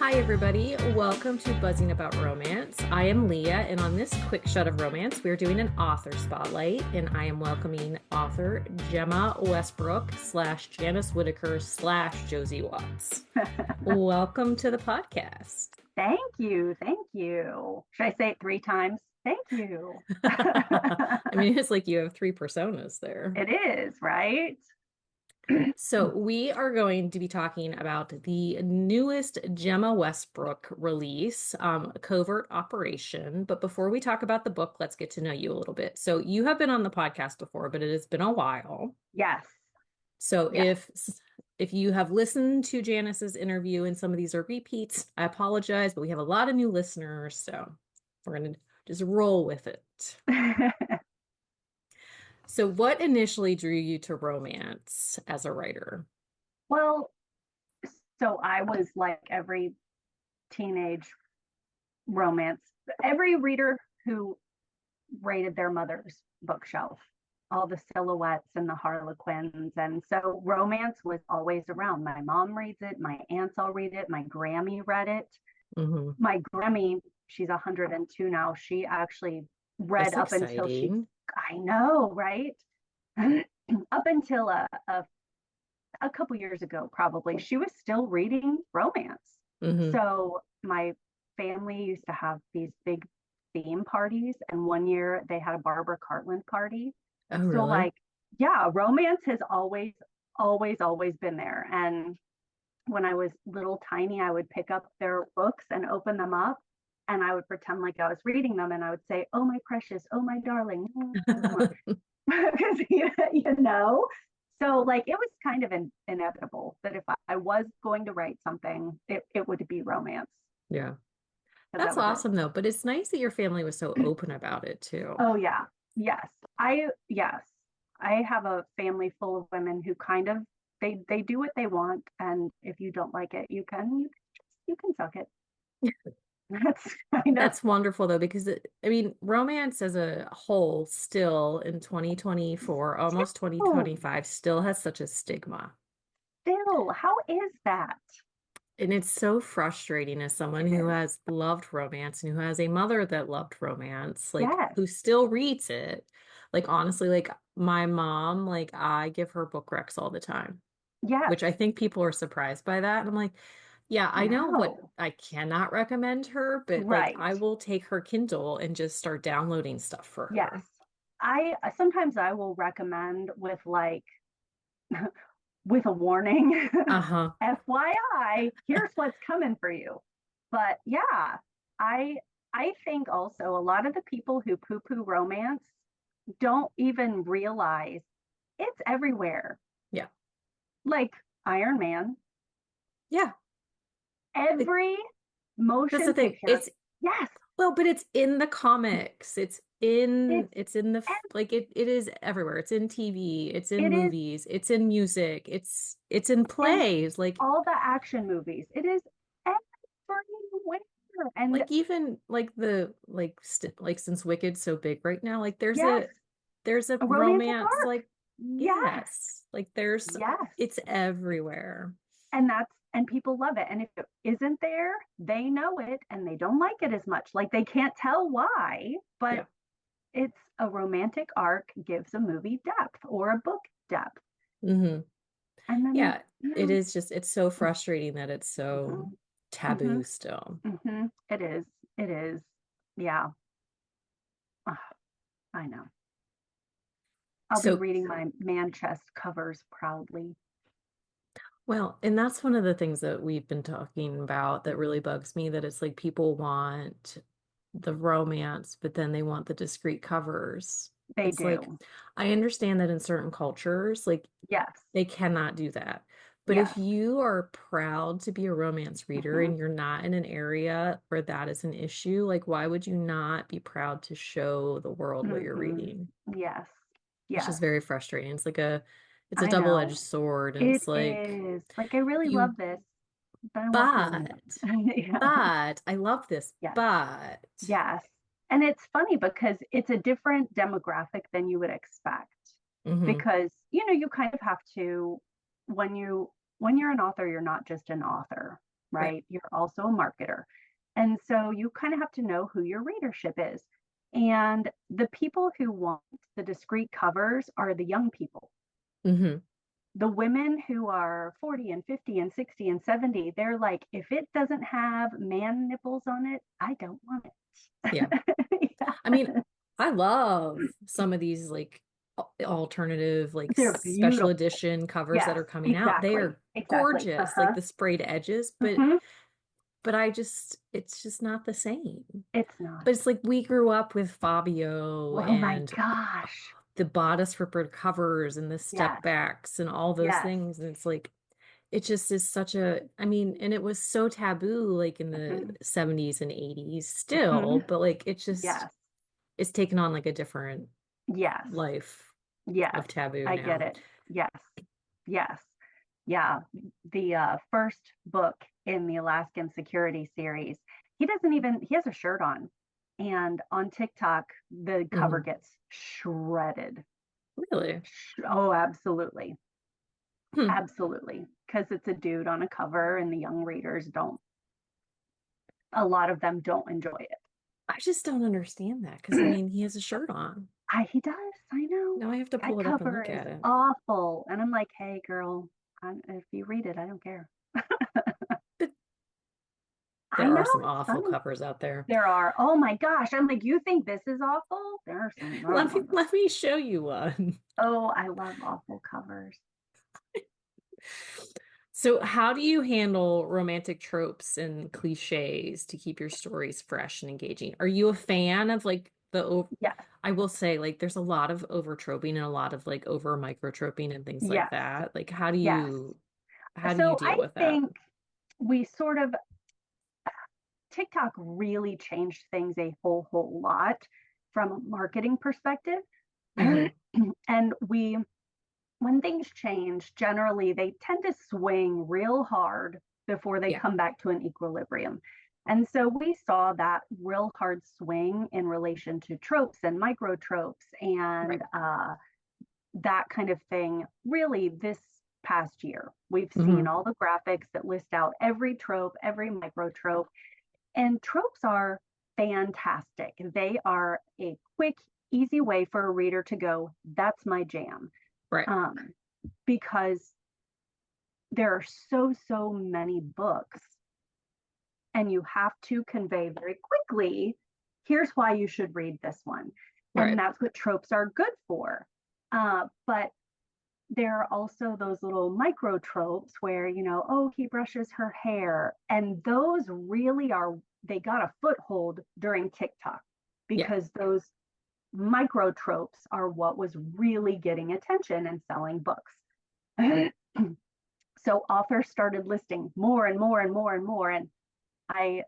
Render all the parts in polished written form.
Hi, everybody. Welcome to Buzzing About Romance. I am Leah, and on this quick shot of romance, we're doing an author spotlight, and I am welcoming author Jemma Westbrook / Janice Whitaker / Josie Watts. Welcome to the podcast. Thank you. Thank you. Should I say it 3 times? Thank you. I mean, it's like you have 3 personas there. It is, right? So we are going to be talking about the newest Jemma Westbrook release, Covert Operation. But before we talk about the book, let's get to know you a little bit. So you have been on the podcast before, but it has been a while. Yes. So Yes. if you have listened to Janice's interview and some of these are repeats, I apologize, but we have a lot of new listeners, so we're going to just roll with it. So what initially drew you to romance as a writer? Well, so I was like every teenage romance, every reader who raided their mother's bookshelf, all the silhouettes and the harlequins. And so romance was always around. My mom reads it, my aunts all read it, my Grammy read it. Mm-hmm. My Grammy, she's 102 now. She actually read That's up until exciting. I know, right? Up until a couple years ago, probably, she was still reading romance. Mm-hmm. So my family used to have these big theme parties, and one year they had a Barbara Cartland party. Oh, So, really? like, yeah, romance has always been there. And when I was little tiny, I would pick up their books and open them up, and I would pretend like I was reading them, and I would say, "Oh my precious, oh my darling," because you know. So like it was kind of inevitable that if I was going to write something, it would be romance Yeah. because that That's was it. awesome though. But it's nice that your family was so open about it too. Oh yeah, yes, I have a family full of women who kind of they do what they want, and if you don't like it, you can suck it. That's kind of That's wonderful though, because I mean, romance as a whole still in 2024, almost still 2025, still has such a stigma. still. How is that? And it's so frustrating as someone It who is. has loved romance and who has a mother that loved romance, like Yes, who still reads it. Like honestly, like my mom, like I give her book recs all the time, yes, which I think people are surprised by that. And I'm like, yeah, I know what no, I cannot recommend her, but like right. I will take her Kindle and just start downloading stuff for Yes. her. I sometimes I will recommend with like with a warning. Uh-huh. FYI, here's what's coming for you. But yeah, I I think also a lot of the people who poo-poo romance don't even realize it's everywhere. Yeah. Like Iron Man, Yeah. It, every that's the motion thing. picture. Yes, Well, but it's in the comics. it's It's in the like it is everywhere. It's in TV, it's in it is movies, it's in music, it's in and plays. all the action movies. It is everywhere. And Like even like the like since Wicked's so big right now, like yes, there's a a romantic romance arc. like Yes, yes. Like there's yes. it's everywhere. And people love it. And if it isn't there, they know it and they don't like it as much. Like they can't tell why, but Yeah. it's a romantic arc gives a movie depth or a book depth. Hmm. And then, Yeah, it is just it's so frustrating that it's so mhm, taboo mhm, still. it is. It is. Yeah. Ugh, I know. I'll be So reading my man chest covers proudly. well, and that's one of the things that we've been talking about that really bugs me, that it's like people want the romance, but then they want the discrete covers. They It's like, do. I understand that in certain cultures, like Yes. they cannot do that. But if Yes. you are proud to be a romance reader Hmm. and you're not in an area where that is an issue, like why would you not be proud to show the world what you're Hmm. reading? Yes. It's just Yes. very frustrating. It's a I double-edged know. sword, and It it's like is. Like I really love you this, but I want romance. but, Yeah. but I love this, Yes. but Yes. And it's funny because it's a different demographic than you would expect. hmm Because, you kind of have to when you're an author, you're not just an author. Right. right? You're also a marketer. And so you kind of have to know who your readership is. And the people who want the discreet covers are the young people. Hmm. The women who are 40 and 50 and 60 and 70, they're like, if it doesn't have man nipples on it, I don't want Yeah. it. I mean, I love some of these like alternative, like They're special beautiful. edition covers that Yes, are coming out. They exactly. are Exactly. gorgeous, like Uh-huh. the sprayed edges, Hmm. but it's just not the same. It's not. But it's like we grew up with Fabio Oh my and gosh. the bodice ripper covers and the step Yes. backs and all those Yes. things. And it's like it just is such a, I mean, and it was so taboo like in the Hmm. 70s and 80s Hmm. still, but like it just Yes. it's taken on like a different Yes. life Yes. of taboo I get now. it. Yes. Yes. Yeah. The first book in the Alaskan Security series, he has a shirt on. And on TikTok, the cover Hmm. gets shredded. Really? Oh, absolutely. Hmm. Absolutely. Because it's a dude on a cover, and the young readers don't, a lot of them don't enjoy it. I just don't understand that because I mean, he has a shirt on. He does. I know. Now I have to That pull it up and cover look is at it. awful. And I'm like, hey, girl, if you read it, I don't care. But I there know. are some It's awful funny. covers out there. There are, oh my gosh. I'm like, you think this is awful? There are some wrong ones. Let me show you one. Oh, I love awful covers. So, how do you handle romantic tropes and cliches to keep your stories fresh and engaging? Are you a fan of like Yes. I will say like there's a lot of over troping and a lot of like over microtroping and things like Yes. that. Like Yes. how do you So deal I with that? think we sort of, TikTok really changed things a whole lot from a marketing perspective. Hmm. And when things change, generally they tend to swing real hard before they Yeah. come back to an equilibrium. And so we saw that real hard swing in relation to tropes and micro tropes and Right. that kind of thing really this past year. We've seen Hmm. all the graphics that list out every trope, every micro trope, and tropes are fantastic. They are a quick, easy way for a reader to go, that's my jam. Right. Um, because there are so many books, and you have to convey very quickly, here's why you should read this one. And Right. that's what tropes are good for. But there are also those little micro tropes where, oh, he brushes her hair. And those really are, they got a foothold during TikTok Yeah. because those micro tropes are what was really getting attention and selling books. So authors started listing more and more and more and more. And I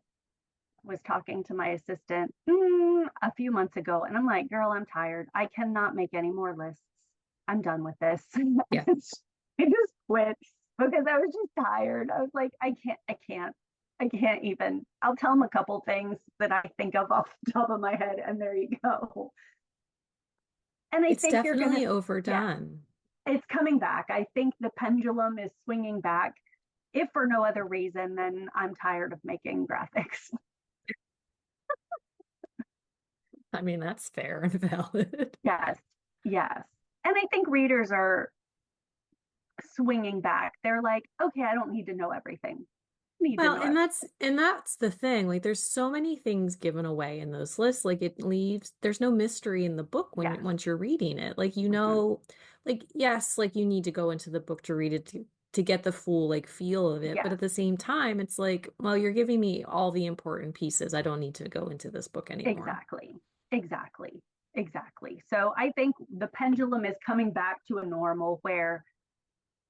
was talking to my assistant a few months ago, and I'm like, girl, I'm tired. I cannot make any more lists. I'm done with this. Yeah. I just quit because I was just tired. I was like, I can't even. I'll tell them a couple things that I think of off the top of my head, and there you go. And I It's think you're going to, definitely yes, overdone. it's coming back. I think the pendulum is swinging back. If for no other reason, then I'm tired of making graphics. I mean, that's fair and valid. Yes, yes. And I think readers are swinging back. They're like, okay, I don't need to know everything. I need to Well, know everything. and that's the thing. Like there's so many things given away in those lists. Like it leaves there's no mystery in the book when Yes. once you're reading it. Like Mm-hmm. like yes, like you need to go into the book to read it to get the full like feel of it. But Yes, at the same time, it's like, well, you're giving me all the important pieces. I don't need to go into this book anymore. exactly. Exactly. Exactly. So I think the pendulum is coming back to a normal where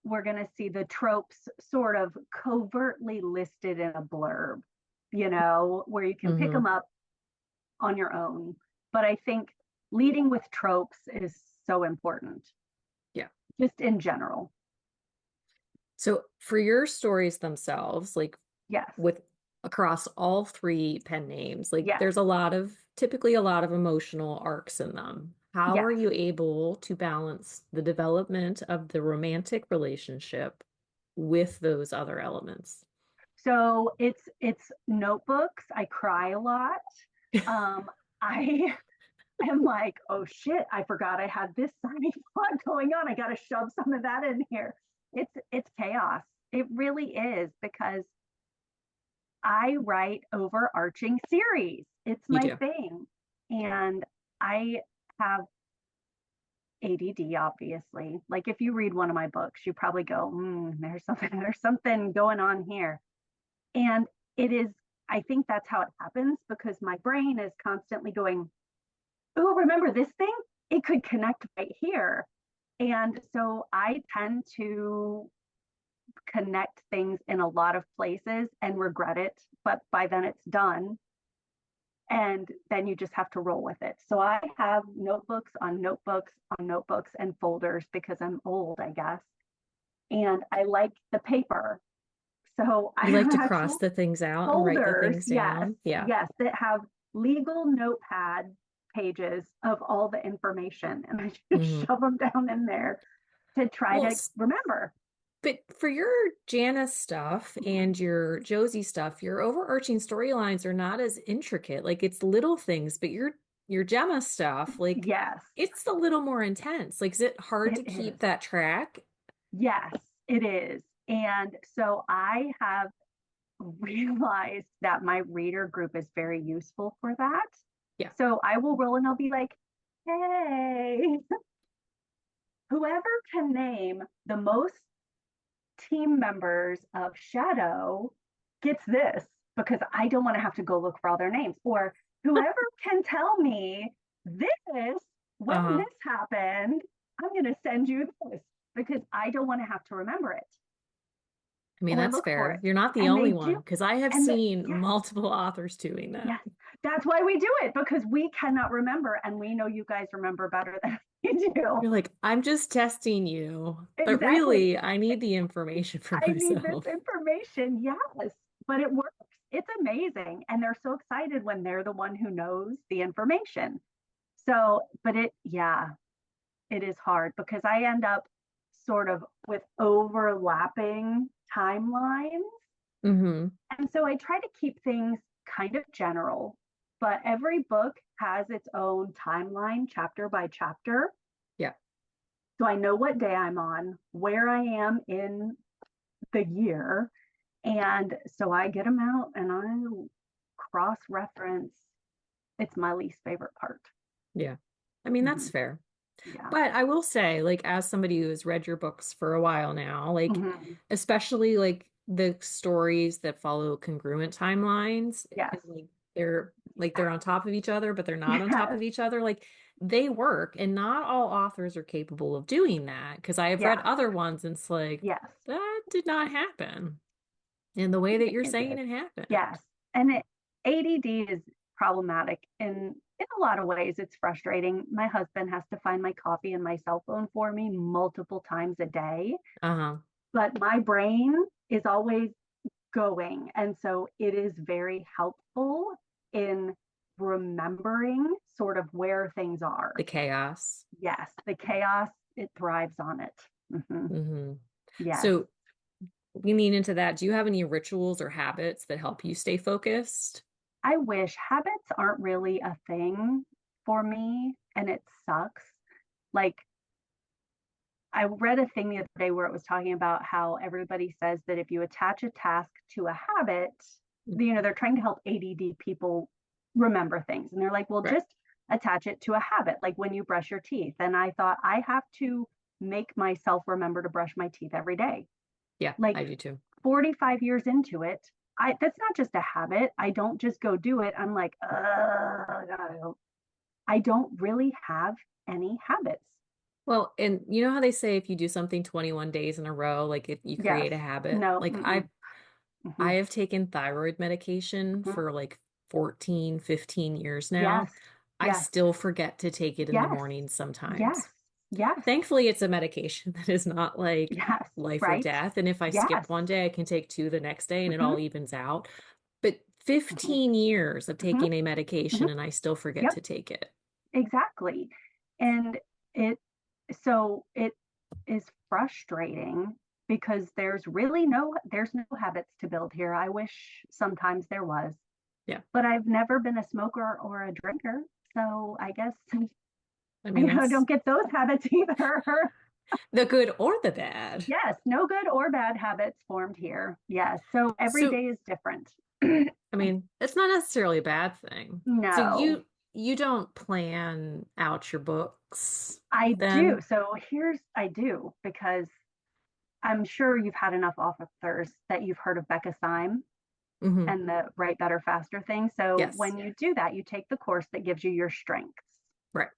we're going to see the tropes sort of covertly listed in a blurb, where you can pick Hmm. them up on your own. But I think leading with tropes is so important, Yeah. just in general. So for your stories themselves, like Yes. with across all three pen names, like Yes. there's typically a lot of emotional arcs in them. How are Yes. you able to balance the development of the romantic relationship with those other elements? So it's notebooks. I cry a lot. Um, I am like, oh shit, I forgot I had this signing plot going on. I got to shove some of that in here. It's chaos. It really is because I write overarching series. It's You my do. thing. And I have ADD, obviously. Like if you read one of my books, you probably go, there's something going on here. And it is, I think that's how it happens because my brain is constantly going, oh, remember this thing? It could connect right here. And so I tend to connect things in a lot of places and regret it, but by then it's done. And then you just have to roll with it. So I have notebooks on notebooks on notebooks and folders because I'm old, I guess. And I like the paper. So I You like have to cross actual the things out and write the folders, things yes, down. Yeah. yes, that have legal notepad pages of all the information. And I just Hmm. shove them down in there to try Well, to remember. but for your Janice stuff and your Josie stuff, your overarching storylines are not as intricate. Like it's little things, but your Gemma stuff, like Yes, it's a little more intense. Like, is it hard it to keep is. that track? Yes, it is. And so I have realized that my reader group is very useful for that. Yeah. So I will roll and I'll be like, hey, whoever can name the most team members of Shadow gets this because I don't want to have to go look for all their names. Or whoever can tell me this, when Uh-huh. this happened, I'm going to send you this because I don't want to have to remember it I mean, or that's look for fair. it. You're not the And they only do. one because I have And the, seen yes, multiple authors doing that. yes, that's why we do it because we cannot remember. And we know you guys remember better than we do. You're like, I'm just testing you, but Exactly. really, I need the information for I need this myself. information. Yes, but it works. It's amazing. And they're so excited when they're the one who knows the information. So, but yeah, it is hard because I end up sort of with overlapping timelines. Hmm. And so I try to keep things kind of general, but every book has its own timeline, chapter by chapter. Yeah. So I know what day I'm on, where I am in the year, and so I get them out and I cross reference. It's my least favorite part. Yeah. I mean, that's Mm-hmm. fair. Yeah. But I will say, like, as somebody who has read your books for a while now, like, Mm-hmm. especially like the stories that follow congruent timelines, Yes. and they're on top of each other, but they're not on top Yes. of each other. Like they work, and not all authors are capable of doing that. Because I have read Yeah. other ones, and it's like Yes. that did not happen in the way that you're It saying did. it happened. Yes. And ADD is problematic in a lot of ways. It's frustrating. My husband has to find my coffee and my cell phone for me multiple times a day, Uh-huh. but my brain is always going. And so it is very helpful in remembering sort of where things The are. chaos. Yes, the chaos, it thrives on it. Mm-hmm. Hmm. Yes. So leaning into that, do you have any rituals or habits that help you stay focused? I wish habits aren't really a thing for me, and it sucks. Like, I read a thing the other day where it was talking about how everybody says that if you attach a task to a habit, they're trying to help ADD people remember things. And they're like, well, Right. just attach it to a habit, like when you brush your teeth. And I thought, I have to make myself remember to brush my teeth every day. Yeah, I Like do too. 45 years into it, that's not just a habit. I don't just go do it. I'm like, I don't really have any habits. Well, and you know how they say if you do something 21 days in a row, like you Yes. create a habit? No. Like Mm-mm, I mm-mm, have taken thyroid medication mm-mm. for like 14, 15 years now. Yes. I Yes. still forget to take it in the Yes. morning Yes. sometimes. Yes. Thankfully, it's a medication that is not like Yes. life or Right. death. And if I skip Yes. one day, I can take two the next day and it Mm-hmm, all evens out. But mm-hmm, 15 years of mm-hmm, taking a medication mm-hmm. and I still forget Yep. to take it. Exactly. And it, so it is frustrating because there's no habits to build here. I wish sometimes there was, Yeah. but I've never been a smoker or a drinker. So I guess I mean, I that's don't get those habits either. the good or the bad. Yes, no good or bad habits formed here. Yes. So every So, day is different. I mean, it's not necessarily a bad thing. So No, you don't plan out your books I do. then? So I do because I'm sure you've had enough officers that you've heard of Becca Syme Hmm. and the Write Better Faster thing. So Yes. when you do that, you take the course that gives you your strengths. Right.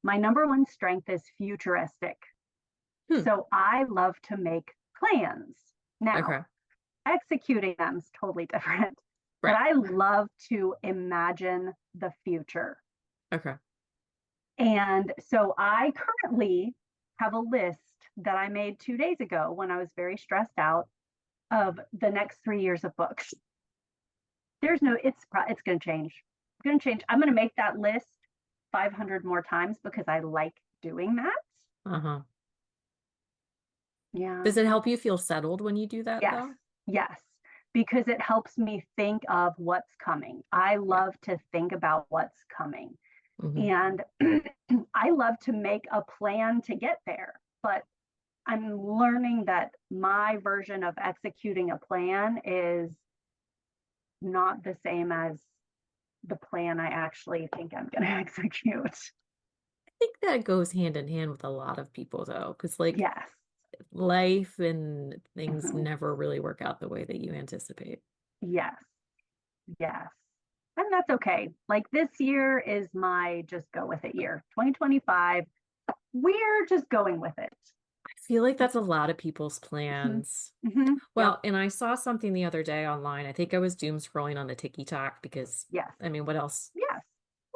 My number one strength is futuristic. Hmm. So I love to make plans. Now, Okay. executing them is totally different, but Right. I love to imagine the future. Okay. And so I currently have a list that I made 2 days ago when I was very stressed out of the next 3 years of books. It's going to change. It's going to change. I'm going to make that list 500 more times because I like doing that. Uh-huh. Yeah. Does it help you feel settled when you do that Yes. though? Yes. Because it helps me think of what's coming. I Yeah. love to think about what's coming. Hmm. And I love to make a plan to get there. But I'm learning that my version of executing a plan is not the same as the plan I actually think I'm going to execute. I think that goes hand in hand with a lot of people though, because like Yes. life and things Mhm. never really work out the way that you anticipate. Yes. Yes. And that's okay. Like this year is my just go with it year. 2025, we're just going with it. I feel like that's a lot of people's Mhm. plans. Mhm. Yep. Well, and I saw something the other day online. I think I was doom scrolling on the TikTok because Yes. I mean, what else? Yes.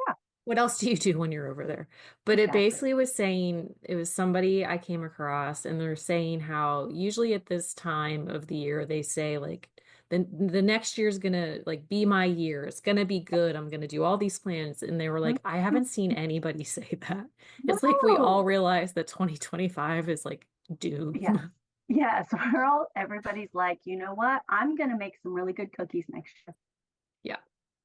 Yeah. What else do you do when you're over there? But it Exactly. basically was saying it was somebody I came across, and they're saying how usually at this time of the year they say like the next year's gonna like be my year. It's gonna be good. I'm gonna do all these plans. And they were Mhm. like, I haven't seen anybody say that. It's like we all No. realize that 2025 is like Yes. doom. Yes. Everybody's like, you know what? I'm going to make some really good cookies next year. Yeah.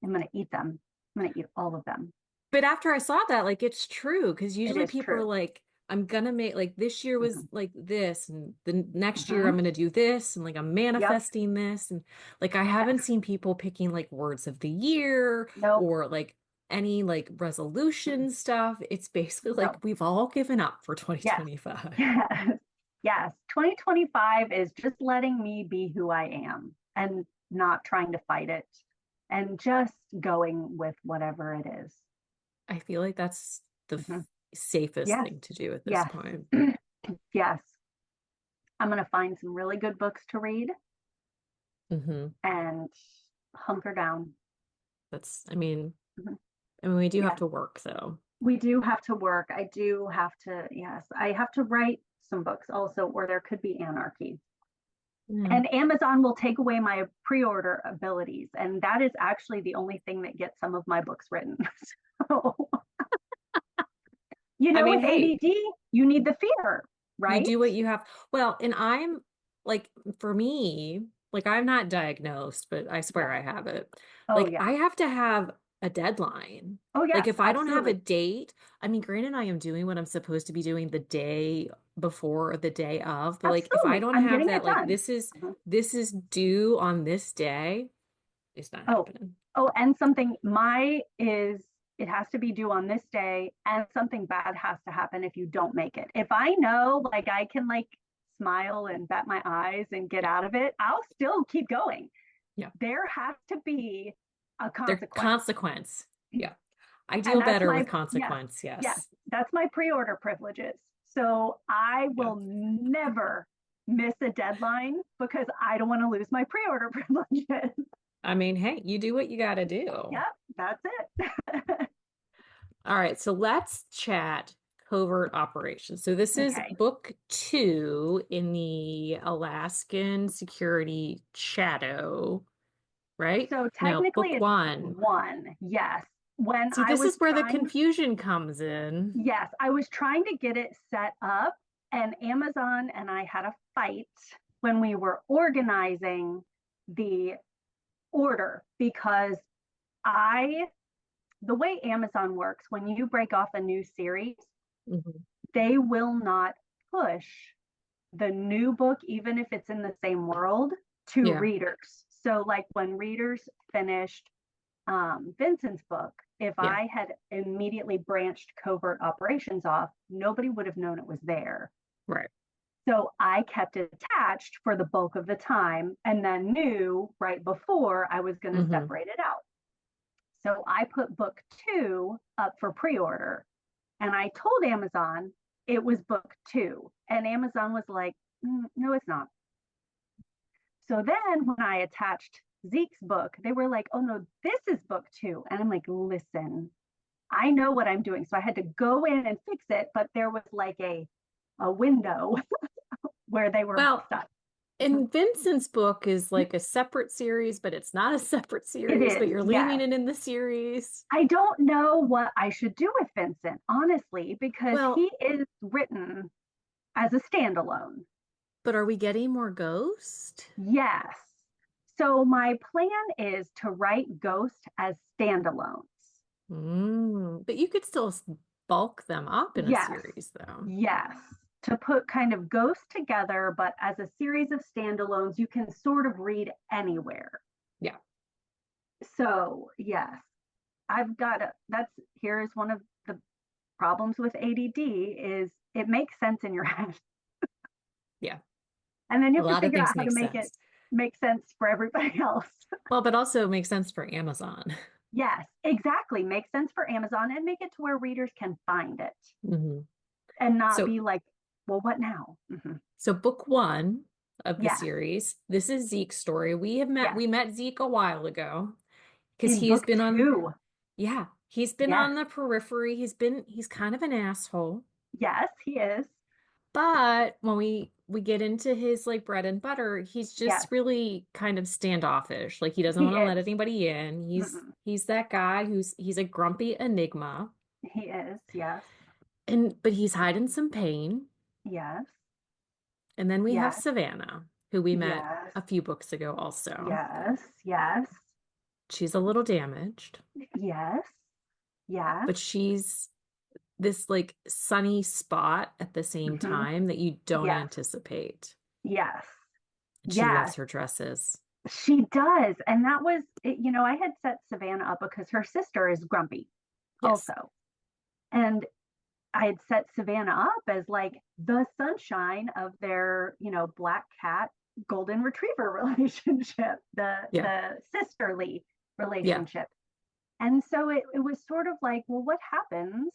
I'm going to eat them. I'm going to eat all of them. But after I saw that, like it's true because It usually is people are true. like, I'm gonna make like this year was Hmm. like this, and the next year Hmm. I'm gonna do this, and like I'm Yep. manifesting this, and like I haven't Yes. seen people picking like words of the year Nope. or like any like Mm-mm. resolution stuff. It's basically No. like we've all given up for Yes. 2025. Yes. Yes. 2025 is just letting me be who I am and not trying to fight it and just going with whatever it is. I feel like that's the Mhm. safest Yes. thing to do at this Yes. point. Yes. I'm going to find some really good books to read Hmm. and hunker down. That's, I mean, we do have Yeah, to work though. we do have to work. I do have to, yes, I have to write some books also, or there could be anarchy. Yeah. And Amazon will take away my pre-order abilities. And that is actually the only thing that gets some of my books written. So, I mean, with hey, ADD, you need the fear, you right? do what you have. Well, and I'm like, for me, like, I'm not diagnosed, but I swear Yes. I have it. Oh, Like, yeah. I have to have a deadline. Oh, Like, yes, if I don't have a absolutely. date, I mean, granted, I am doing what I'm supposed to be doing the day before or the day of, but like, if I Absolutely. don't I'm have getting that, it like, done. Mhm. this is due on this day, it's not Oh, happening. oh, and something my is it has to be due on this day, and something bad has to happen if you don't make it. If I know, like I can like smile and bat my eyes and get Yeah. out of it, I'll still keep going. Yeah. There has to be a Their consequence. consequence. Yeah. I And deal that's better my with yes, consequence. yes, Yes. that's my pre-order privileges. So I Yeah. will never miss a deadline because I don't want to lose my pre-order privileges. I mean, hey, you do what you got to do. Yep, that's it. All right, so let's chat Covert Operation. So this is Okay. book two in the Alaskan Security Shadow, right? So No, technically book it's one. one. Yes. When See, I this was is where the trying, confusion comes in. yes, I was trying to get it set up and Amazon and I had a fight when we were organizing the order, because I the way Amazon works, when you break off a new series, Mhm. they will not push the new book, even if it's in the same world, to Yeah. readers. So, like when readers finished Vincent's book, if Yeah. I had immediately branched Covert Operations off, nobody would have known it was there. Right. So I kept it attached for the bulk of the time and then knew right before I was going to Hmm. separate it out. So I put book 2 up for pre order and I told Amazon it was book 2. And Amazon was like, no, it's not. So then when I attached Zeke's book, they were like, oh no, this is book 2. And I'm like, listen, I know what I'm doing. So I had to go in and fix it, but there was like a window where they were Well, stuck. and Vincent's book is like a separate series, but it's not a separate It series, but is, you're leaving yes. it in the series. I don't know what I should do with Vincent, honestly, because Well, he is written as a standalone. but are we getting more Ghost? Yes. So my plan is to write Ghost as standalones. But you could still bulk them up in a Yes. series, though. Yes. To put kind of Ghost together, but as a series of standalones, you can sort of read anywhere. Yeah. So, yes, I've got a, that's, here's one of the problems with ADD is it makes sense in your head. Yeah. And then you A have to lot of figure things out how to make make it sense. make sense for everybody else. Well, but also makes sense for Amazon. Yes, exactly. Make sense for Amazon and make it to where readers can find it Hmm. and not So, be like, well, what now? so book one of the Yes, series, this is Zeke's story. yes. We met Zeke a while ago because In he's book been on, 2, yeah, he's been yes, on the periphery. He's kind of an asshole. yes, he is. But when we get into his like bread and butter, he's Yes, just really kind of standoffish. Like he doesn't want he to let is. anybody in. Mm-mm. He's that guy he's a grumpy enigma. He is. Yes, And but he's hiding some pain. yes, And then we have yes, Savannah, who we met yes, a few books ago also. yes, yes, She's a little damaged, yes, yes. but she's this like sunny spot at the same Mm-hmm. time that you don't Yes, anticipate. yes, And she yes. loves her dresses. She does. And that was, I had set Savannah up because her sister is grumpy Yes. also. And I had set Savannah up as like the sunshine of their, black cat golden retriever relationship, the Yeah. the sisterly Yeah. relationship. And so it was sort of like, well, what happens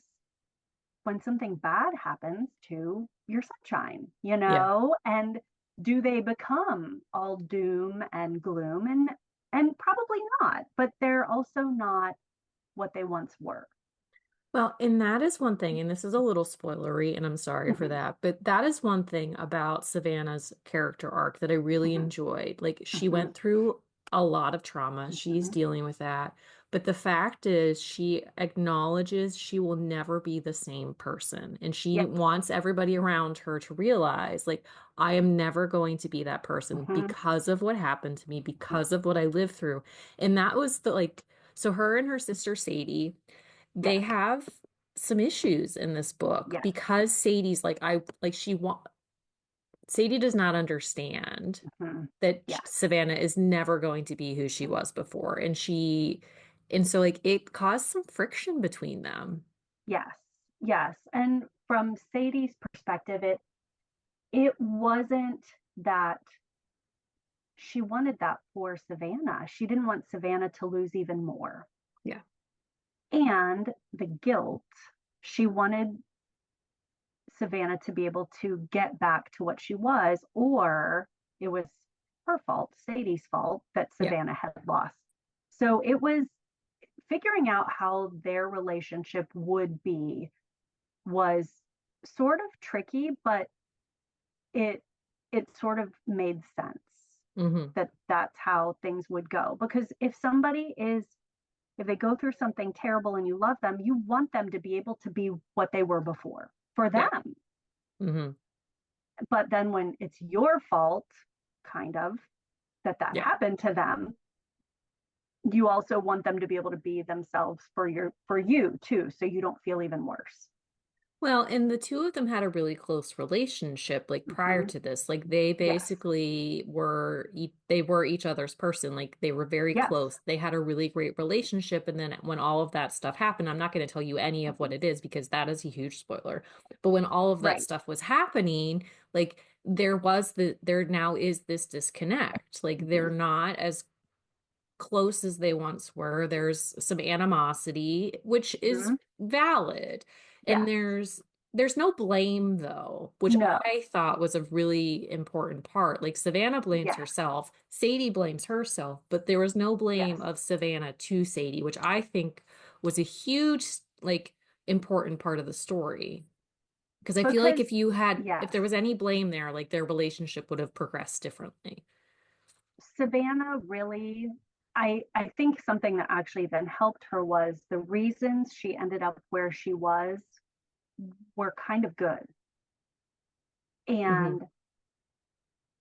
when something bad happens to your sunshine, Yeah. and do they become all doom and gloom? And probably not, but they're also not what they once were. Well, and that is one thing, and this is a little spoilery, and I'm sorry for Mhm, that, but that is one thing about Savannah's character arc that I really mhm, enjoyed. Like, she mhm, went through a lot of trauma. She's mhm. dealing with that. But the fact is, she acknowledges she will never be the same person. And she Yep. wants everybody around her to realize, like, I am never going to be that person Mhm, because of what happened to me, because of what I lived through. And that was the, like, so her and her sister Sadie they yes. have some issues in this book Yes. because Sadie's like I like she want Sadie does not understand Mhm. that Yes. Savannah is never going to be who she was before and so like it caused some friction between them. Yes. Yes. And from Sadie's perspective, it wasn't that she wanted that for Savannah. She didn't want Savannah to lose even more. Yeah. And the guilt, she wanted Savannah to be able to get back to what she was, or it was her fault, Sadie's fault, that Yeah. Savannah had lost. So it was figuring out how their relationship would be was sort of tricky, but it it sort of made sense Hmm. that that's how things would go. Because if they go through something terrible and you love them, you want them to be able to be what they were before for Yeah. them. Hmm. But then when it's your fault, kind of, that Yeah. happened to them, you also want them to be able to be themselves for you too, so you don't feel even worse. Well, and the two of them had a really close relationship, like prior Hmm. to this. Like they Yes. basically they were each other's person. Like they were very Yes. close. They had a really great relationship. And then when all of that stuff happened, I'm not going to tell you any of what Hmm. it is because that is a huge spoiler. But when all of that Right. stuff was happening, like there now is this disconnect. Like they're Hmm. not as close as they once were. There's some animosity, which is Hmm. valid. And Yes. there's no blame though, which No. I thought was a really important part. Like Savannah blames Yes. herself, Sadie blames herself, but there was no blame Yes. of Savannah to Sadie, which I think was a huge like important part of the story. Because I feel like Because if yes, there was any blame there, like their relationship would have progressed differently. Savannah really, I think something that actually then helped her was the reasons she ended up where she was were kind of good. Hmm. And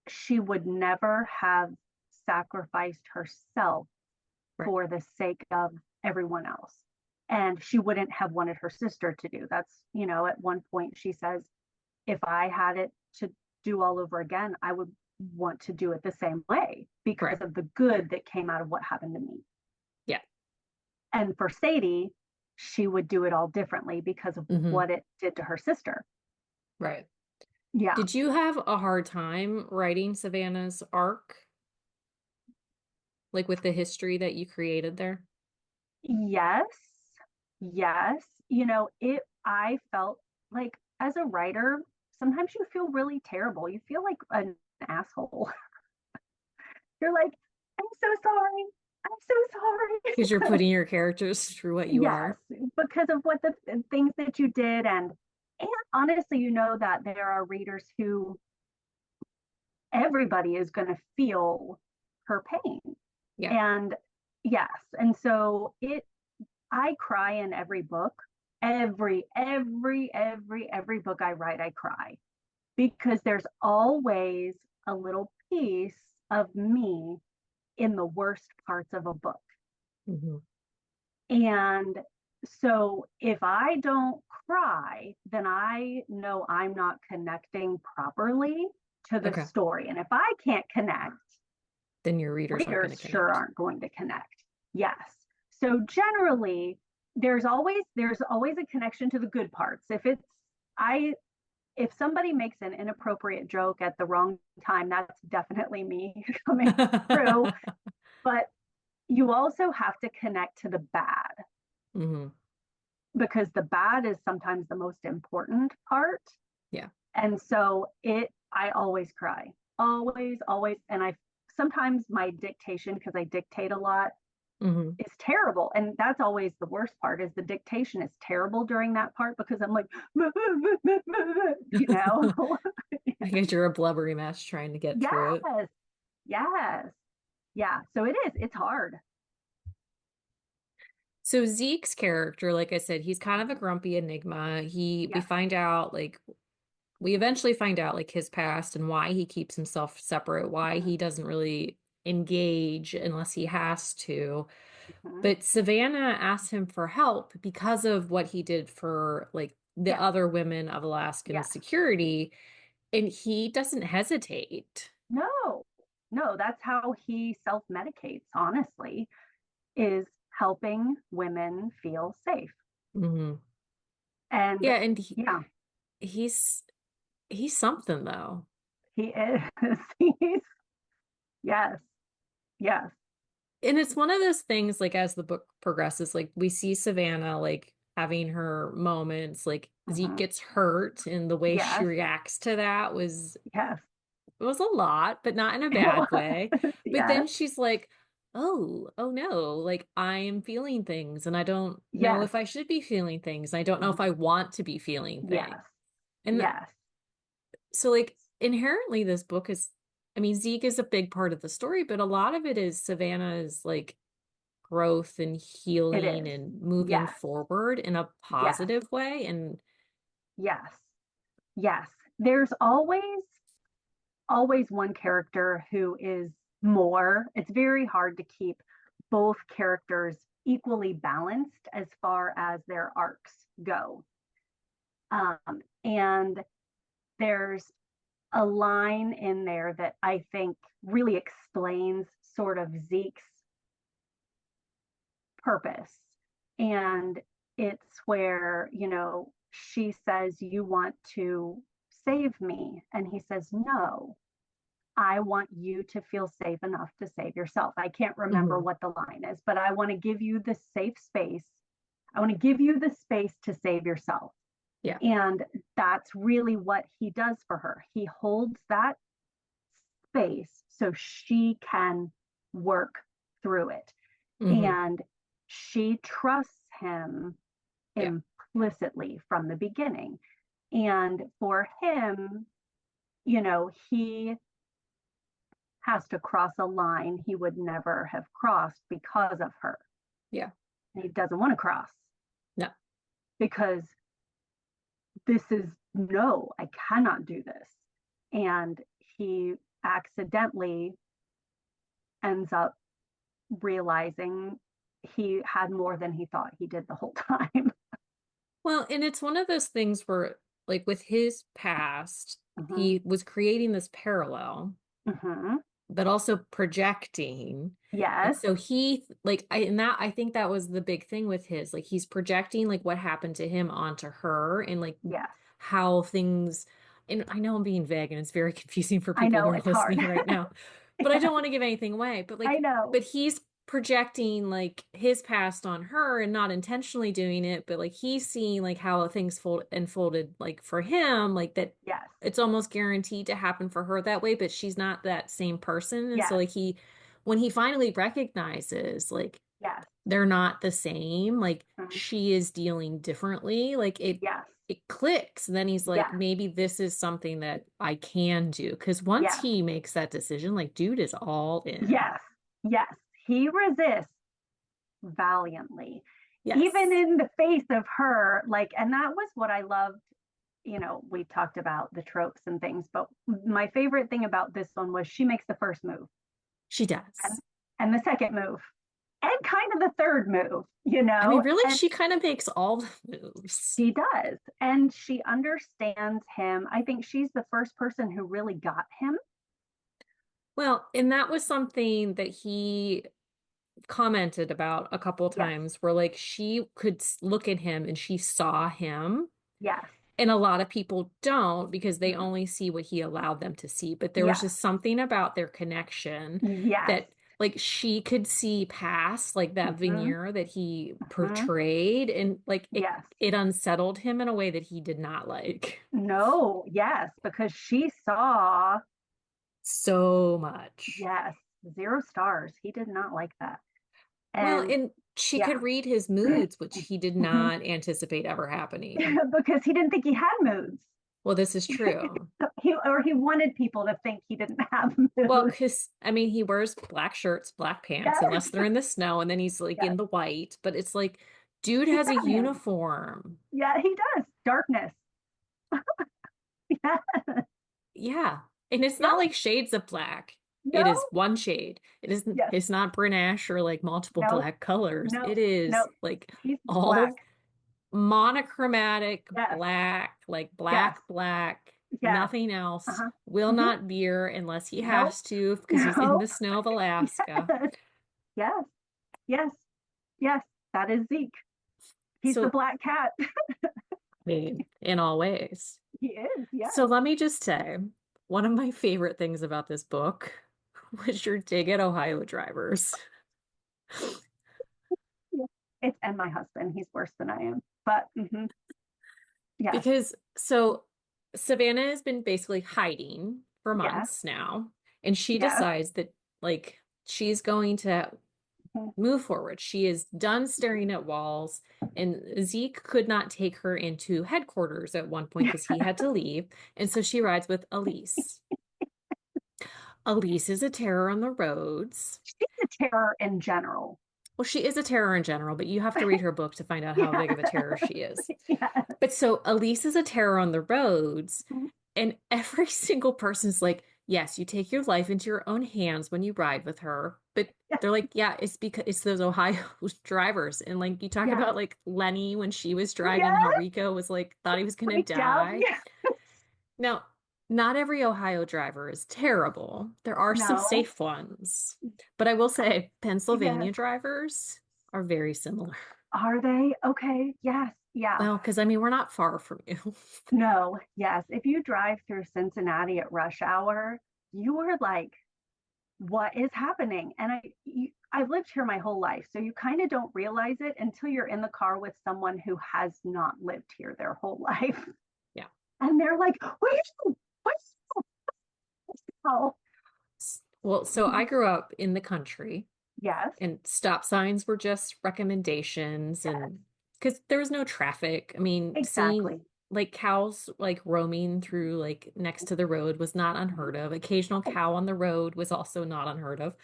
she would never have sacrificed herself Right. for the sake of everyone else. And she wouldn't have wanted her sister to do. That's, at one point she says, if I had it to do all over again, I would want to do it the same way because Right. of the good that came out of what happened to me. Yeah. And for Sadie, she would do it all differently because of Hmm. what it did to her sister. Right. Yeah. Did you have a hard time writing Savannah's arc, like with the history that you created there? Yes. Yes. I felt like as a writer, sometimes you feel really terrible. You feel like an asshole. You're like, I'm so sorry. I'm so Because you're sorry. putting your characters through what you Yes, are. because of what the things that you did. And honestly, that there are readers who everybody is going to feel her pain. Yeah. And yes, and so I cry in every book. Every book I write, I cry because there's always a little piece of me in the worst parts of a book. Hmm. And so if I don't cry, then I know I'm not connecting properly to the Okay. story. And if I can't connect, Then your readers aren't going to readers sure connect. aren't going to connect. Yes. So generally, there's always a connection to the good parts. I if somebody makes an inappropriate joke at the wrong time, that's definitely me coming through. But you also have to connect to the bad Hmm. because the bad is sometimes the most important part. Yeah. And so I always cry, always, always. And I sometimes my dictation, because I dictate a lot, Hmm. is terrible. And that's always the worst part is the dictation is terrible during that part because I'm like, you know, I guess you're a blubbery mess trying to get through it. yes, yes. Yeah. So it's hard. So Zeke's character, like I said, he's kind of a grumpy enigma. Yes. We eventually find out like his past and why he keeps himself separate, why Mm-hmm. he doesn't really engage unless he has to. Mm-hmm. But Savannah asked him for help because of what he did for like the Yes. other women of Alaskan Yes. security, and he doesn't hesitate. No, no, that's how he self-medicates, honestly, is helping women feel safe. Hmm. And Yeah, and yeah, he's he's something though. he is. He's, yes, yes. And it's one of those things like as the book progresses, like we see Savannah like having her moments, like Zeke Hmm. gets hurt and the way she Yes, reacts to that yes. was a lot, but not in a It bad way. was, But yes, then she's like, oh no, like I am feeling things and I don't know yes, if I should be feeling things. I don't know if mhm, I want to be feeling things. yes, And yes. so like inherently this book is, I mean, Zeke is a big part of the story, but a lot of it is Savannah's like growth and It healing is. and moving Yes, forward in a yes, positive way. And yes, yes. There's always always one character who is more. It's very hard to keep both characters equally balanced as far as their arcs go. And there's a line in there that I think really explains sort of Zeke's purpose. And it's where, she says, "You want to save me?" And he says, "No, I want you to feel safe enough to save yourself." I can't remember Mhm. what the line is, but I want to give you the safe space. I want to give you the space to save yourself. Yeah. And that's really what he does for her. He holds that space so she can work through it. Hmm. And she trusts him Yeah. implicitly from the beginning. And for him, he has to cross a line he would never have crossed because of her. Yeah. And he doesn't want to cross No. because this is no, I cannot do this. And he accidentally ends up realizing he had more than he thought he did the whole time. Well, and it's one of those things where, like, with his past, Mm-hmm. he was creating this parallel, Mm-hmm. but also projecting. And Yes. so I think that was the big thing with his, like, he's projecting like what happened to him onto her and like Yes. how things, and I know I'm being vague and it's very confusing for I people who know are it's hard. listening right now, but I Yeah, don't want to give anything away. But I like, know. but he's projecting like his past on her and not intentionally doing it, but like he's seeing like how things unfolded like for him, like that Yes. it's almost guaranteed to happen for her that way, but she's not that same person. And so Yes. like when he finally recognizes like Yes. they're not the same, like Mhm. she is dealing differently, like Yes. it clicks. And then he's like, Yes. maybe this is something that I can do. Because once Yes. he makes that decision, like dude is all in. Yes. Yes. He resists valiantly, even Yes. in the face of her. Like, and that was what I loved. We talked about the tropes and things, but my favorite thing about this one was she makes the first move She and, does. and the second move and kind of the third move, I mean, really, and she kind of makes all the moves. she does. And she understands him. I think she's the first person who really got him. Well, and that was something that he commented about a couple of Yes. times where like she could look at him and she saw him. Yes. And a lot of people don't because they Mhm. only see what he allowed them to see. But there was Yes. just something about their connection Yes. that like she could see past like that Hmm. veneer that he Hmm. portrayed and like Yes. it unsettled him in a way that he did not like No. Yes. Because she saw, so much. yes, 0 stars. He did not like that. Well, And and she yeah. could read his moods, which he did Mhm. not anticipate ever happening. Because he didn't think he had moods. Well, this is true. He wanted people to think he didn't have Well, moods. because I mean, he wears black shirts, black pants, Yes. unless they're in the snow, and then he's like Yes. in the white. But it's like, dude He's has a Batman. uniform. Yeah, he does. Darkness. Yeah. Yeah. And it's not Yeah. like shades of black. It No. is one shade. It isn't, Yes. it's not Grenache or like multiple No. black colors. No. It No. is like He's black. all monochromatic Yes. black, like Yes. black, Yes. nothing else. Uh-huh. Will Hmm. not veer unless he Nope. has to because he's in No. the snow of Alaska. Yes. Yes. Yes. Yes. That is Zeke. He's the So, black cat. I mean, in all ways. He is. Yes. So let me just say, one of my favorite things about this book was your dig at Ohio drivers. Yeah. It's and my husband. He's worse than I am. But yes. Because so Savannah has been basically hiding for Yes. months now, and she Yes. decides that like she's going to Mhm. move forward. She is done staring at walls, and Zeke could not take her into headquarters at one point because he had to leave, and so she rides with Elise. Elise is a terror on the roads. She's a terror in general. Well, she is a terror in general, but you have to read her book to find out how Yeah. big of a terror she is. Yeah. But so Elise is a terror on the roads, Mhm. and every single person's like, yes, you take your life into your own hands when you ride with her, but they're like, yeah, it's because it's those Ohio drivers. And like you talk Yes. about like Lenny when she was driving, how Yes. Rico was like thought he was gonna Freaked out. die. Yes. Now, not every Ohio driver is terrible. There are some No. safe ones. But I will say Yes. Pennsylvania drivers are very similar. Are they? Okay. Yes. Yeah. Well, because I mean, we're not far from you. No. Yes. If you drive through Cincinnati at rush hour, you are like, what is happening? And I've lived here my whole life, so you kind of don't realize it until you're in the car with someone who has not lived here their whole life. Yeah. And they're like, what's oh, Well, so I grew up in the country. yes, And stop signs were just recommendations yes, and because there was no traffic. I mean, seeing exactly. like cows like roaming through like next to the road was not Mhm. unheard of. Occasional cow on the road was also not unheard of.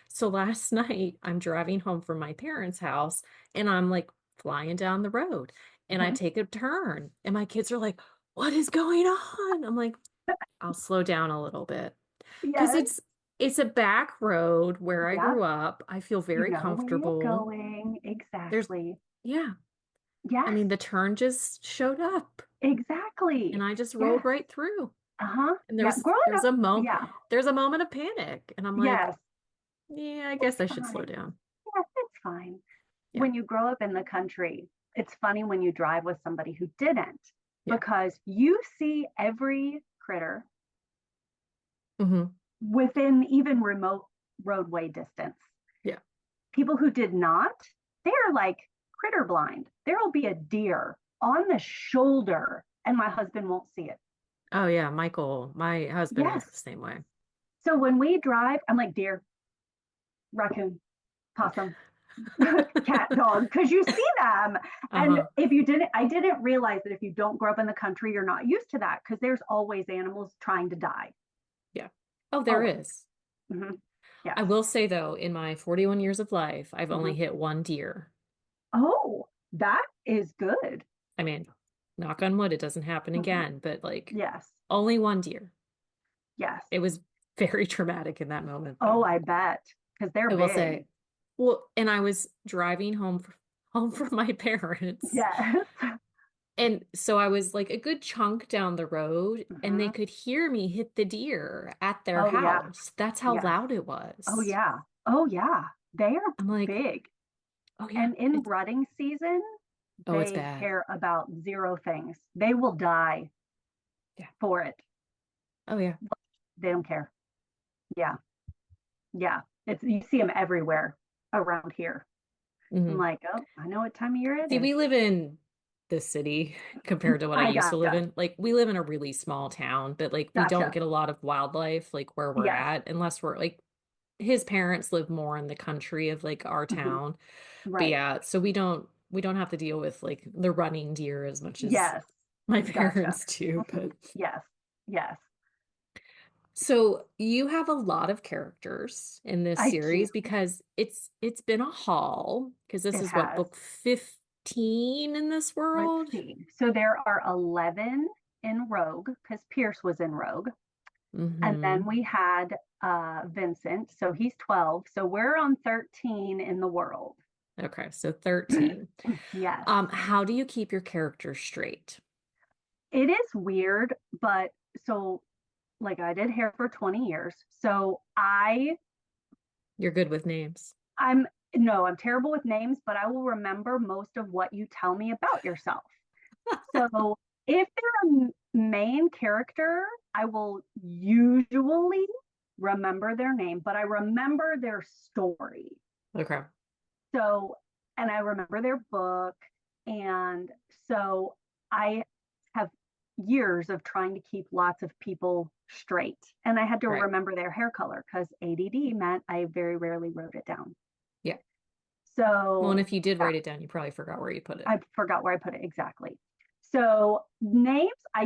So last night I'm driving home from my parents' house and I'm like flying down the road and I Mhm. take a turn and my kids are like, "What is going on?" I'm like, "I'll slow down a little bit." Because Yes, it's a back road where I yep. grew up. I feel You very know where you're comfortable. going. There's, Exactly. yeah. I Yes, mean, the turn just showed up and exactly. I just rolled Yes. right through. Uh-huh. And Yeah. Growing up, yeah. there's a moment of panic. And I'm like, Yes. yeah, I guess It's I should slow fine. down. Yes, it's fine. Yeah. When you grow up in the country, it's funny when you drive with somebody who didn't, Yeah. because you see every critter Hmm. within even remote roadway distance. Yeah. People who did not, they're like critter blind. There'll be a deer on the shoulder, and my husband won't see it. Oh yeah, Michael, my husband was Yes. the same way. So when we drive, I'm like, deer, raccoon, possum, cat, dog, because you see them. And Uh-huh. if you didn't, I didn't realize that if you don't grow up in the country, you're not used to that, because there's always animals trying to die. Yeah. Oh, there Always. is. Hmm. I Yes. will say though, in my 41 years of life, I've only Hmm. hit one deer. Oh, that is good. I mean, knock on wood, it doesn't happen Hmm. again, but like Yes. only one deer. Yes. It was very traumatic in that moment, Oh, though. I bet. Because they're I will big. say, well, and I was driving home from my parents. Yes. And so I was like a good chunk down the road, and they Hmm. could hear me hit the deer at their Oh, yeah. house. That's how Yes. loud it Oh, was. yeah. Oh, yeah. They are I'm like, big. oh yeah, And in rutting season, it's they bad. care about zero things. They will die Yeah. for it. Oh yeah. They don't care. Yeah. Yeah. It's, you see them everywhere around here. I'm Hmm. like, oh, I know what time of year it See, is. we live in the city compared to what I I used to live gotcha. in. Like, we live in a really small town, but like, we don't Gotcha. get a lot of wildlife like where we're Yes. at, unless we're like, his parents live more in the country of like our Hmm. town. But Right. yeah, so we don't have to deal with like the running deer as much as Yes. my Gotcha. parents do. Hmm. But Yes. Yes. so you have a lot of characters in this I do. series because it's been a haul because this It is what has. book 15 in this Let's world. see. So there are 11 in Rogue, because Pierce was in Rogue. And then Hmm. we had Vincent. So he's 12. So we're on 13 in the world. Okay, so 13. Yes. How do you keep your characters straight? It is weird, but so like I did hair for 20 years. So You're good with names. I'm no, I'm terrible with names, but I will remember most of what you tell me about yourself. So if they're a main character, I will usually remember their name, but I remember their story. Okay. So, and I remember their book. And so I have years of trying to keep lots of people straight. And I had to Right. remember their hair color because ADD meant I very rarely wrote it down. Yeah. Well, and So, if you did yeah, write it down, you probably forgot where you put it. I forgot where I put it exactly. So, names, I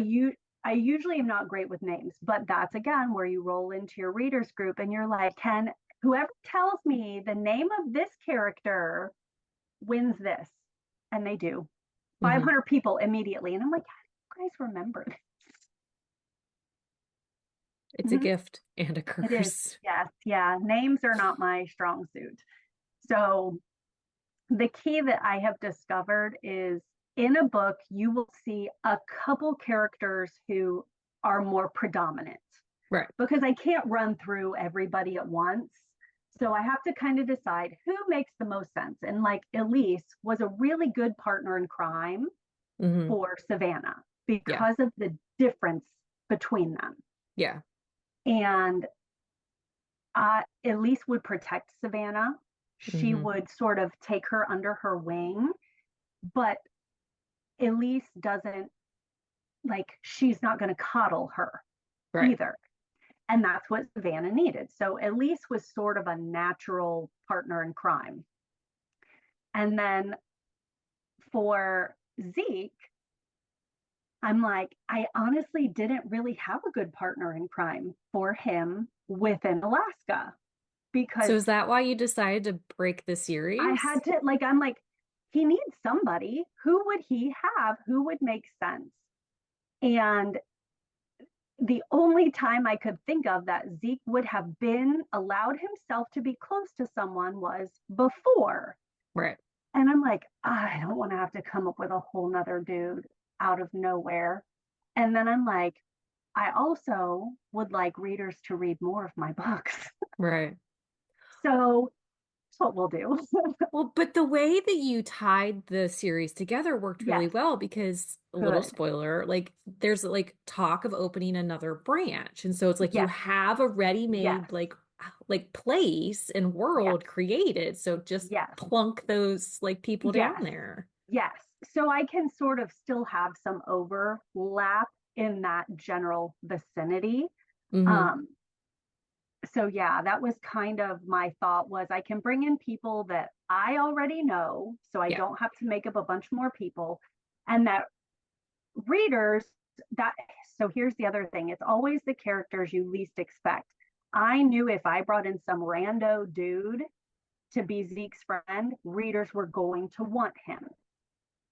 usually am not great with names, but that's again where you roll into your readers group and you're like, can whoever tells me the name of this character wins this? And they do. Hmm. 500 people immediately. And I'm like, how do you guys remember this? It's a Mhm. gift and a It is. curse. Yes. Yeah. Names are not my strong suit. So the key that I have discovered is in a book, you will see a couple characters who are more predominant Right. because I can't run through everybody at once. So I have to kind of decide who makes the most sense. And like Elise was a really good partner in crime Hmm. for Savannah Yeah. because of the difference between them. Yeah. And Elise would protect Savannah. She Hmm. would sort of take her under her wing, but Elise doesn't like, she's not going to coddle her Right. either. And that's what Savannah needed. So Elise was sort of a natural partner in crime. And then for Zeke, I'm like, I honestly didn't really have a good partner in crime for him within Alaska So because is that why you decided to break the I series? had to, like, I'm like, he needs somebody. Who would he have? Who would make sense? And the only time I could think of that Zeke would have been allowed himself to be close to someone was before. Right. And I'm like, I don't want to have to come up with a whole nother dude out of nowhere. And then I'm like, I also would like readers to read more of my books. Right. So that's what we'll do. Well, but the way that you tied the series together worked really Yes, well because a little good. spoiler, like there's like talk of opening another branch. And so it's like you Yes, have a yes, ready-made like place and yes, world created. So just yes, plunk those like people down yes, there. yes. So I can sort of still have some overlap in that general vicinity. Hmm. Um, so yeah, that was kind of my thought was I can bring in people that I already know, so I Yeah. don't have to make up a bunch more people, and that readers that so here's the other thing, it's always the characters you least expect. I knew if I brought in some rando dude to be Zeke's friend, readers were going to want him.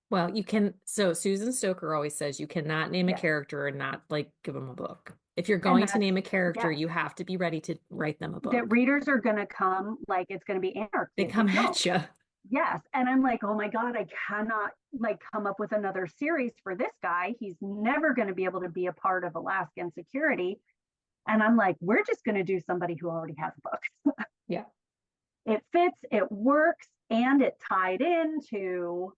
Well, you can, so Susan Stoker always says you cannot name a Yes. character and not like give them a book. If you're And going to that's, name a character, yes, you have to be ready to write them a that book. readers are going to come like it's going to be anarchy They if you come don't. at you. Yes. And I'm like, oh my God, I cannot like come up with another series for this guy. He's never going to be able to be a part of Alaskan Security. And I'm like, we're just going to do somebody who already has books. Yeah. It fits, it works, and it tied into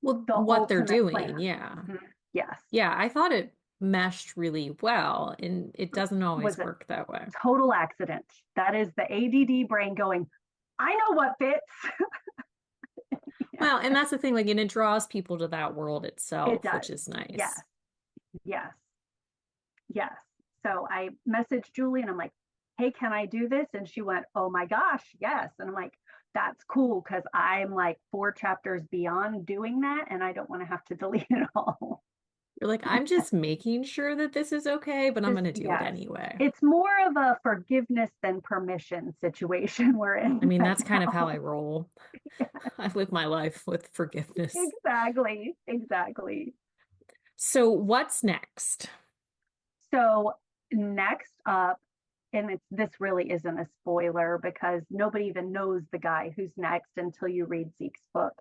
Well, the what they're ultimate doing, plan. yeah. Mhm. Yes. Yeah, I thought it meshed really well, and it doesn't always Was a work that way. total accident. That is the ADD brain going, I know what fits. Well, and that's the thing, like, and it draws people to that world It itself, which does. is Yes. nice. Yes. Yes. So I messaged Julie and I'm like, hey, can I do this? And she went, oh my gosh, yes. And I'm like, that's cool because I'm like 4 chapters beyond doing that and I don't want to have to delete it all. You're like, I'm just making sure that this is okay, but I'm Just, going to do it yes. anyway. It's more of a forgiveness than permission situation we're I in mean, right that's kind of how now. I roll. I live my life with forgiveness. Exactly. Exactly. So, what's next? So next up, and this really isn't a spoiler because nobody even knows the guy who's next until you read Zeke's book.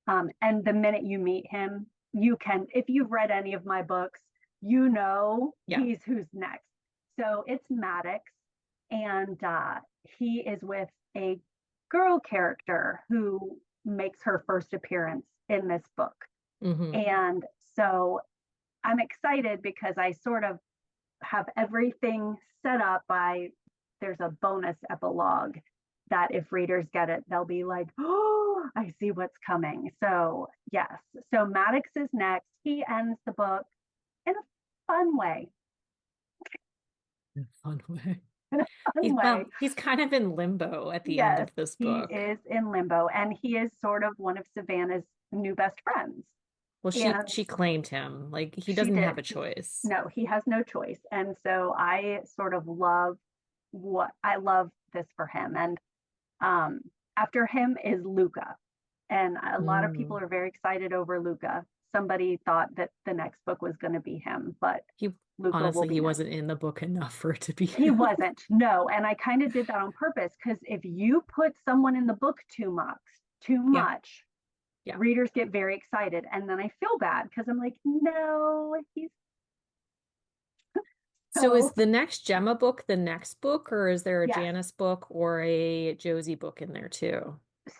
And the minute you meet him, you can, if you've read any of my books, you know Yeah. he's who's next. So it's Maddox, and he is with a girl character who makes her first appearance in this book. Hmm. And so I'm excited because I sort of have everything set up by there's a bonus epilogue that if readers get it, they'll be like, oh, I see what's coming. So, yes. So, Maddox is next. He ends the book in a fun way. In a fun way. In a fun way. He's kind of in limbo at the end Yes, of this he book. is in limbo and he is sort of one of Savannah's new best friends. Well, And she claimed him. Like he she doesn't did. have a choice. No, he has no choice. And so I sort of love what I love this for him. And um, after him is Luca. And a lot of people Mm. are very excited over Luca. somebody thought that the next book was going to be him, but He Luca will honestly, be he next. wasn't in the book enough for it to be He him. wasn't, no. And I kind of did that on purpose because if you put someone in the book too Yeah. much, Yeah. readers get very excited. And then I feel bad because I'm like, no, he's So is so, the next Gemma book the next book, or is there a yes. Janice book or a Josie book in there too?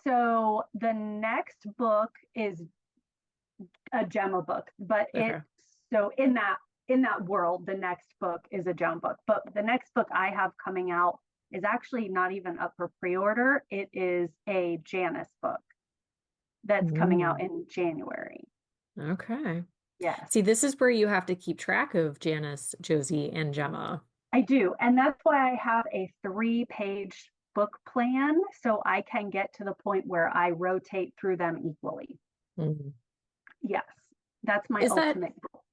So the next book is a Gemma book, but Okay. so in that world, the next book is a Gemma book. But the next book I have coming out is actually not even up for pre-order. It is a Janice book that's coming out Mm, in January. okay. Yes, See, this is where you have to keep track of Janice, Josie, and Gemma. I do. And that's why I have a 3-page book plan so I can get to the point where I rotate through them equally. Mm. Yes, that's my Is that ultimate goal.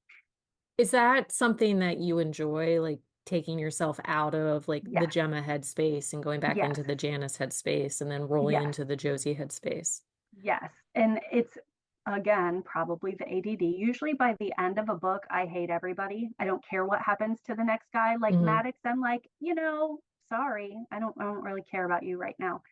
is that something that you enjoy, like taking yourself out of like the Yes, Gemma headspace and going back yes, into the Janice headspace and then rolling yes. into the Josie headspace? Yes. And it's, again, probably the ADD. Usually by the end of a book, I hate everybody. I don't care what happens to the next guy. Like Hmm. Maddox, I'm like, sorry, I don't really care about you right now.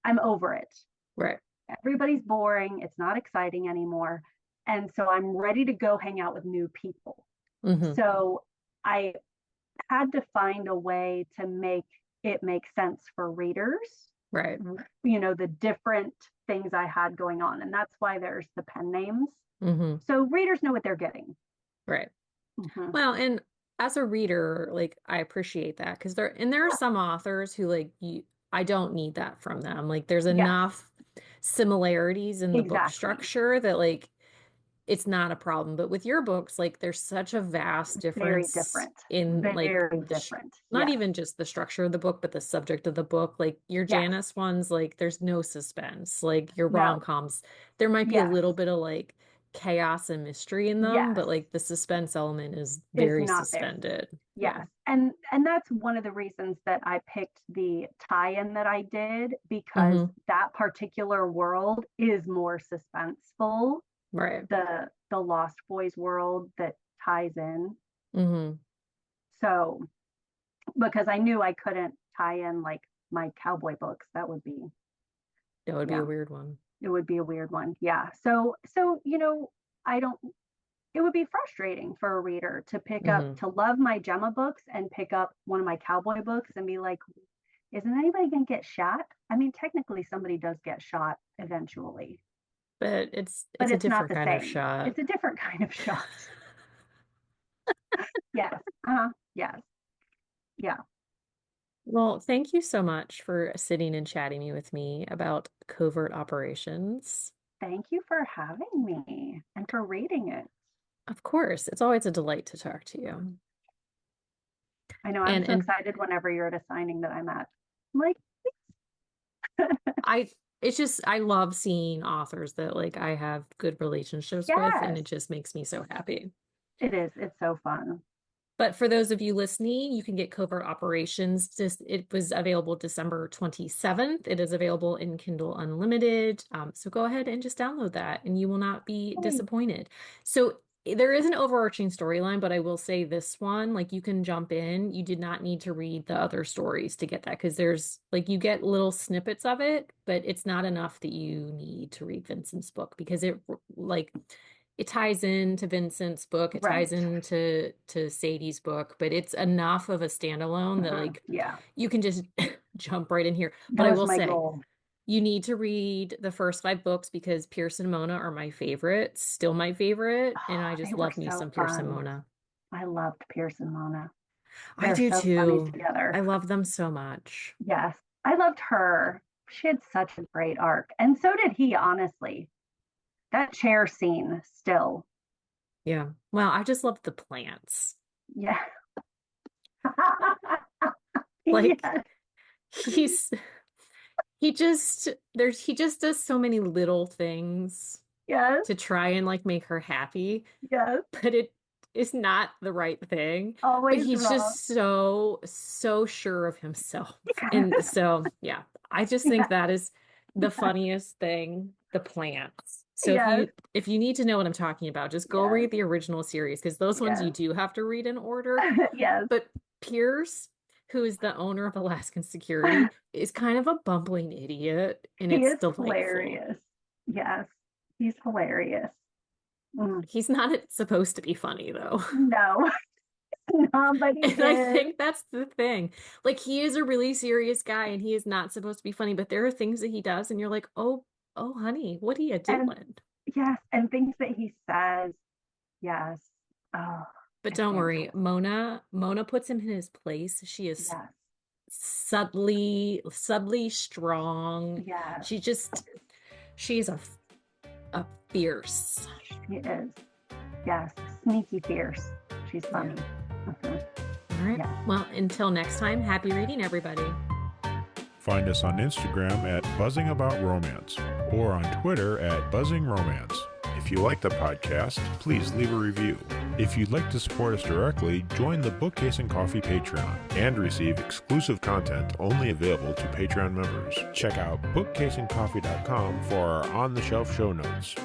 I'm over it. Right. Everybody's boring. It's not exciting anymore. And so I'm ready to go hang out with new people. Hmm. So I had to find a way to make it make sense for readers, Right. the different things I had going on. And that's why there's the pen names. Hmm. So readers know what they're getting. Right. Mm-hmm. Well, and as a reader, like I appreciate that because there are some authors who like I don't need that from them. Like there's Yes, enough similarities in the book exactly. structure that like it's not a problem. But with your books, like there's such a vast Very difference different. in like Very different. not Yes. even just the structure of the book, but the subject of the book. Like your Yes. Janice ones, like there's no suspense. Like your No. rom-coms, there might be a Yes. little bit of like chaos and mystery in them, Yes. but like the suspense element is Is very not there. suspended. Yeah. Yes. And that's one of the reasons that I picked the tie-in that I did because Hmm. that particular world is more suspenseful. Right. The Lost Boys world that ties in. Hmm. So because I knew I couldn't tie in like my cowboy books, that would be, That would be yeah, a weird one. it would be a weird one. Yeah. I don't, it would be frustrating for a reader to Hmm. to love my Gemma books and pick up one of my cowboy books and be like, isn't anybody going to get shot? I mean, technically somebody does get shot eventually, But but it's a it's not different the kind of same. shot. It's a different kind of shot. Yes. Uh-huh. Yes. Yeah. Well, thank you so much for sitting and chatting with me about covert operations. Thank you for having me and for reading it. Of course, it's always a delight to talk to you. I know I'm And so and excited whenever you're at a signing that I'm at. I'm like, I it's just I love seeing authors that like I have good relationships with, and yes, it just makes me so happy. it is. It's so fun. But for those of you listening, you can get Covert Operations. Just it was available December 27th. It is available in Kindle Unlimited. So go ahead and just download that and you will not be Yay. disappointed. So there is an overarching storyline, but I will say this one, like you can jump in. You did not need to read the other stories to get that because there's like you get little snippets of it, but it's not enough that you need to read Vincent's book because it ties into Vincent's book, it ties Right. into Sadie's book, but it's enough of a standalone that Mhm. like Yeah, you can just jump right in here. But that I was will my say, goal. you need to read the first 5 books because Pierce and Mona are my favorite, still my favorite, and I Oh, they just were love me so some Pierce and fun. Mona. I loved Pierce and Mona. I They're do so funny too. together. I love them so much. Yes, I loved her. She had such a great arc. And so did he, honestly. That chair scene still. Yeah. Well, I just love the plants. Yeah. Like Yes. he's he just does so many little things Yes. to try and like make her happy, Yes. but it is not the right thing. But Always he's wrong. just so sure of himself. Yes. And so, yeah, I just think Yes. that is the funniest thing, the plants. So Yes, if you need to know what I'm talking about, just go yes, read the original series because those ones you yes, do have to read in order. yes. But Pierce, who is the owner of Alaskan Security, is kind of a bumbling idiot, and He it's is delightful. hilarious. Yes, he's hilarious. Mm, He's not supposed to be funny though. no, no, but he And I is. think that's the thing. Like he is a really serious guy and he is not supposed to be funny, but there are things that he does and you're like, "Oh, honey, what are you And doing?" yes, and things that he says. Yes. Oh, But it's don't worry, fantastic. Mona puts him in his place. She is Yes, subtly strong. yes, She just she's a fierce. she is. Yes, sneaky fierce. She's Yeah. funny. Mhm. All right. Yes. Well, until next time, happy reading, everybody. Find us on Instagram at Buzzing About Romance or on Twitter at Buzzing Romance. If you like the podcast, please leave a review. If you'd like to support us directly, join the Bookcase and Coffee Patreon and receive exclusive content only available to Patreon members. Check out bookcaseandcoffee.com for our on-the-shelf show notes.